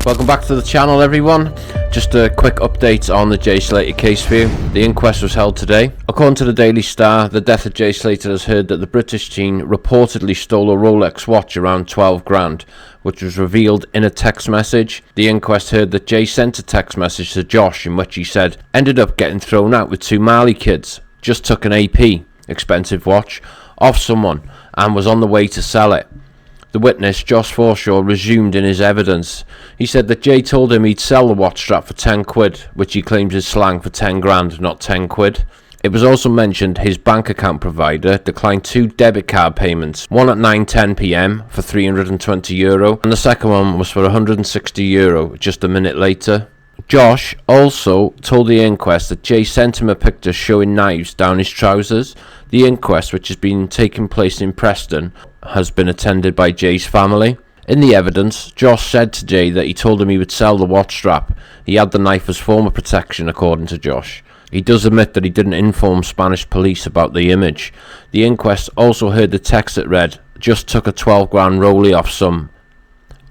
Welcome back to the channel, everyone. Just a quick update on the Jay Slater case for you. The inquest was held today. According to the Daily Star, the death of Jay Slater has heard that the British teen reportedly stole a Rolex watch around 12 grand, which was revealed in a text message. The inquest heard that Jay sent a text message to Josh in which he said, ended up getting thrown out with two Mali kids, just took an AP, expensive watch, off someone and was on the way to sell it. The witness, Josh Forshaw, resumed in his evidence. He said that Jay told him he'd sell the watch strap for 10 quid, which he claims is slang for 10 grand, not 10 quid. It was also mentioned his bank account provider declined two debit card payments, one at 9:10 p.m. for €320, and the second one was for €160 just a minute later. Josh also told the inquest that Jay sent him a picture showing knives down his trousers. The inquest, which has been taking place in Preston, has been attended by Jay's family. In the evidence, Josh said to Jay that he told him he would sell the watch strap. He had the knife as form of protection, according to Josh. He does admit that he didn't inform Spanish police about the image. The inquest also heard the text that read, just took a 12 grand rollie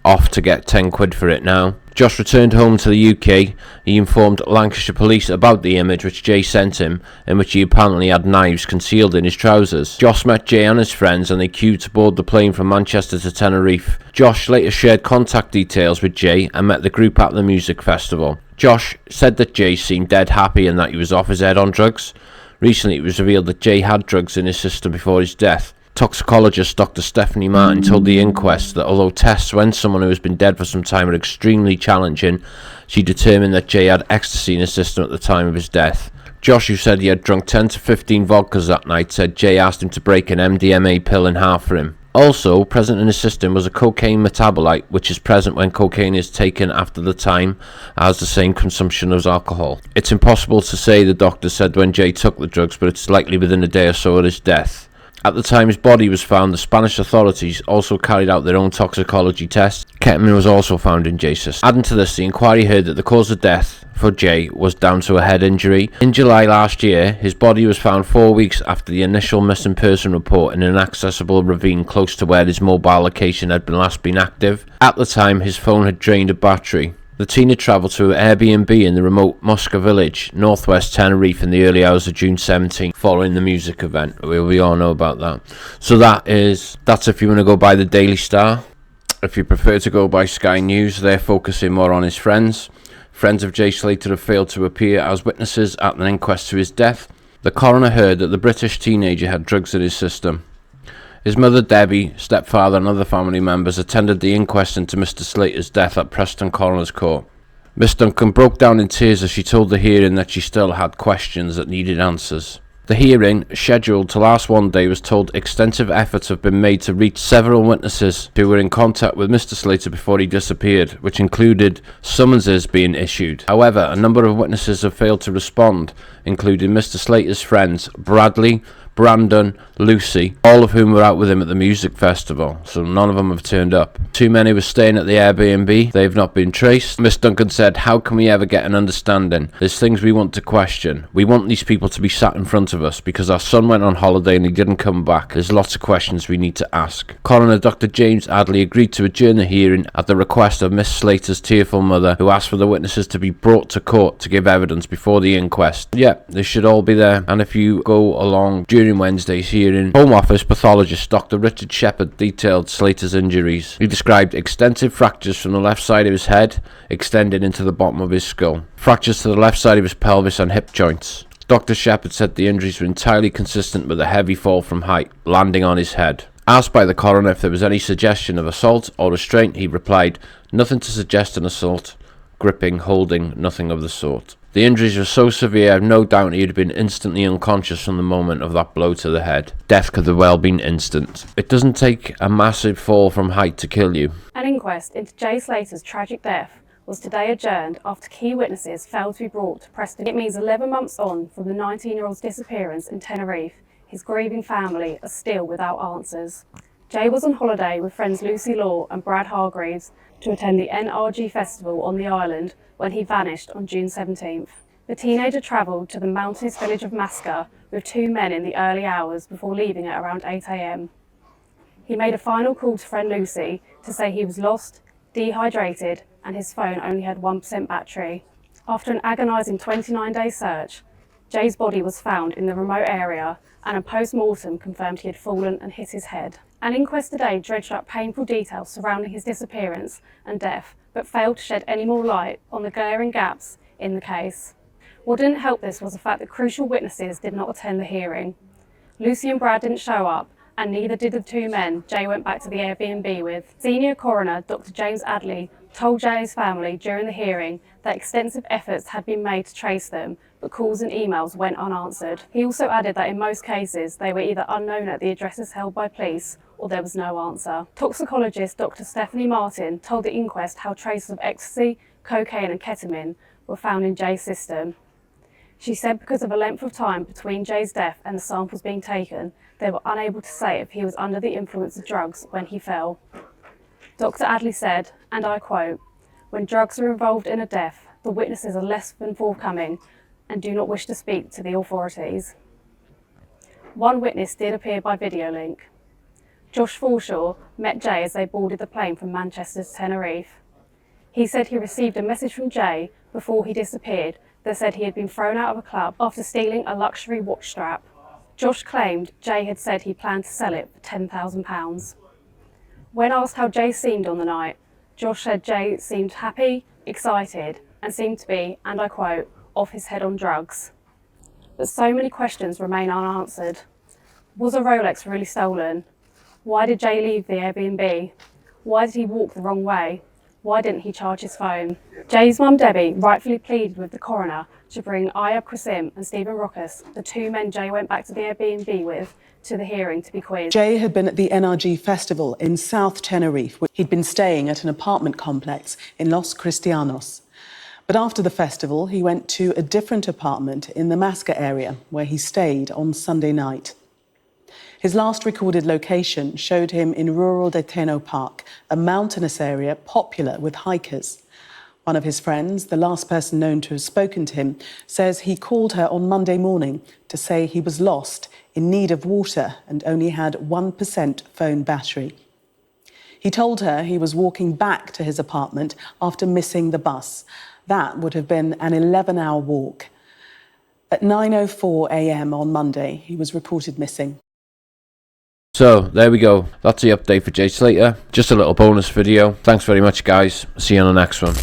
off to get 10 quid for it now. Josh returned home to the UK. He informed Lancashire police about the image which Jay sent him, in which he apparently had knives concealed in his trousers. Josh met Jay and his friends and they queued to board the plane from Manchester to Tenerife. Josh later shared contact details with Jay and met the group at the music festival. Josh said that Jay seemed dead happy and that he was off his head on drugs. Recently it was revealed that Jay had drugs in his system before his death. Toxicologist Dr. Stephanie Martin told the inquest that although tests when someone who has been dead for some time are extremely challenging, she determined that Jay had ecstasy in his system at the time of his death. Josh, who said he had drunk 10 to 15 vodkas that night, said Jay asked him to break an MDMA pill in half for him. Also present in his system was a cocaine metabolite, which is present when cocaine is taken after the time as the same consumption as alcohol. It's impossible to say, the doctor said, when Jay took the drugs, but it's likely within a day or so of his death. At the time his body was found, the Spanish authorities also carried out their own toxicology tests. Ketamine was also found in Jay's system. Adding to this, the inquiry heard that the cause of death for Jay was down to a head injury. In July last year, his body was found 4 weeks after the initial missing person report in an inaccessible ravine close to where his mobile location had last been active. At the time, his phone had drained a battery. The teen had travelled to an Airbnb in the remote Musca village, northwest Tenerife, in the early hours of June 17, following the music event. We all know about that. So that's if you want to go by the Daily Star. If you prefer to go by Sky News, they're focusing more on his friends. Friends of Jay Slater have failed to appear as witnesses at an inquest to his death. The coroner heard that the British teenager had drugs in his system. His mother Debbie, stepfather and other family members attended the inquest into Mr. Slater's death at Preston Coroner's Court. Miss Duncan broke down in tears as she told the hearing that she still had questions that needed answers. The hearing, scheduled to last one day, was told extensive efforts have been made to reach several witnesses who were in contact with Mr. Slater before he disappeared, which included summonses being issued. However, a number of witnesses have failed to respond, including Mr. Slater's friends Bradley, Brandon, Lucy, all of whom were out with him at the music festival, so none of them have turned up. Too many were staying at the Airbnb. They have not been traced. Miss Duncan said, how can we ever get an understanding? There's things we want to question. We want these people to be sat in front of us because our son went on holiday and he didn't come back. There's lots of questions we need to ask. Coroner Dr. James Adley agreed to adjourn the hearing at the request of Miss Slater's tearful mother, who asked for the witnesses to be brought to court to give evidence before the inquest. Yeah, they should all be there, and if you go along during Wednesday's hearing, Home Office pathologist Dr. Richard Shepherd detailed Slater's injuries. He described extensive fractures from the left side of his head, extending into the bottom of his skull. Fractures to the left side of his pelvis and hip joints. Dr. Shepherd said the injuries were entirely consistent with a heavy fall from height, landing on his head. Asked by the coroner if there was any suggestion of assault or restraint, he replied, nothing to suggest an assault. Gripping, holding, nothing of the sort. The injuries were so severe, I have no doubt he had been instantly unconscious from the moment of that blow to the head. Death could have well been instant. It doesn't take a massive fall from height to kill you. An inquest into Jay Slater's tragic death was today adjourned after key witnesses failed to be brought to Preston. It means 11 months on from the 19-year-old's disappearance in Tenerife, his grieving family are still without answers. Jay was on holiday with friends Lucy Law and Brad Hargreaves to attend the NRG festival on the island when he vanished on June 17th. The teenager travelled to the mountainous village of Masca with two men in the early hours before leaving at around 8 AM. He made a final call to friend Lucy to say he was lost, dehydrated and his phone only had 1% battery. After an agonising 29-day search, Jay's body was found in the remote area, and a post-mortem confirmed he had fallen and hit his head. An inquest today dredged up painful details surrounding his disappearance and death, but failed to shed any more light on the glaring gaps in the case. What didn't help this was the fact that crucial witnesses did not attend the hearing. Lucy and Brad didn't show up, and neither did the two men Jay went back to the Airbnb with. Senior coroner Dr. James Adley told Jay's family during the hearing that extensive efforts had been made to trace them, but calls and emails went unanswered. He also added that in most cases they were either unknown at the addresses held by police or there was no answer. Toxicologist Dr. Stephanie Martin told the inquest how traces of ecstasy, cocaine and ketamine were found in Jay's system. She said because of the length of time between Jay's death and the samples being taken, they were unable to say if he was under the influence of drugs when he fell. Dr. Adley said, and I quote, "When drugs are involved in a death, the witnesses are less than forthcoming and do not wish to speak to the authorities." One witness did appear by video link. Josh Forshaw met Jay as they boarded the plane from Manchester to Tenerife. He said he received a message from Jay before he disappeared that said he had been thrown out of a club after stealing a luxury watch strap. Josh claimed Jay had said he planned to sell it for £10,000. When asked how Jay seemed on the night, Josh said Jay seemed happy, excited, and seemed to be, and I quote, off his head on drugs. But so many questions remain unanswered. Was a Rolex really stolen? Why did Jay leave the Airbnb? Why did he walk the wrong way? Why didn't he charge his phone? Jay's mum Debbie rightfully pleaded with the coroner to bring Ayab Qasim and Stephen Rockus, the two men Jay went back to the Airbnb with, to the hearing to be quizzed. Jay had been at the NRG festival in South Tenerife. He'd been staying at an apartment complex in Los Cristianos. But after the festival, he went to a different apartment in the Masca area, where he stayed on Sunday night. His last recorded location showed him in rural Deteno Park, a mountainous area popular with hikers. One of his friends, the last person known to have spoken to him, says he called her on Monday morning to say he was lost, in need of water, and only had 1% phone battery. He told her he was walking back to his apartment after missing the bus. That would have been an 11-hour walk. At 9:04 a.m. on Monday, he was reported missing. So, there we go. That's the update for Jay Slater. Just a little bonus video. Thanks very much, guys. See you on the next one.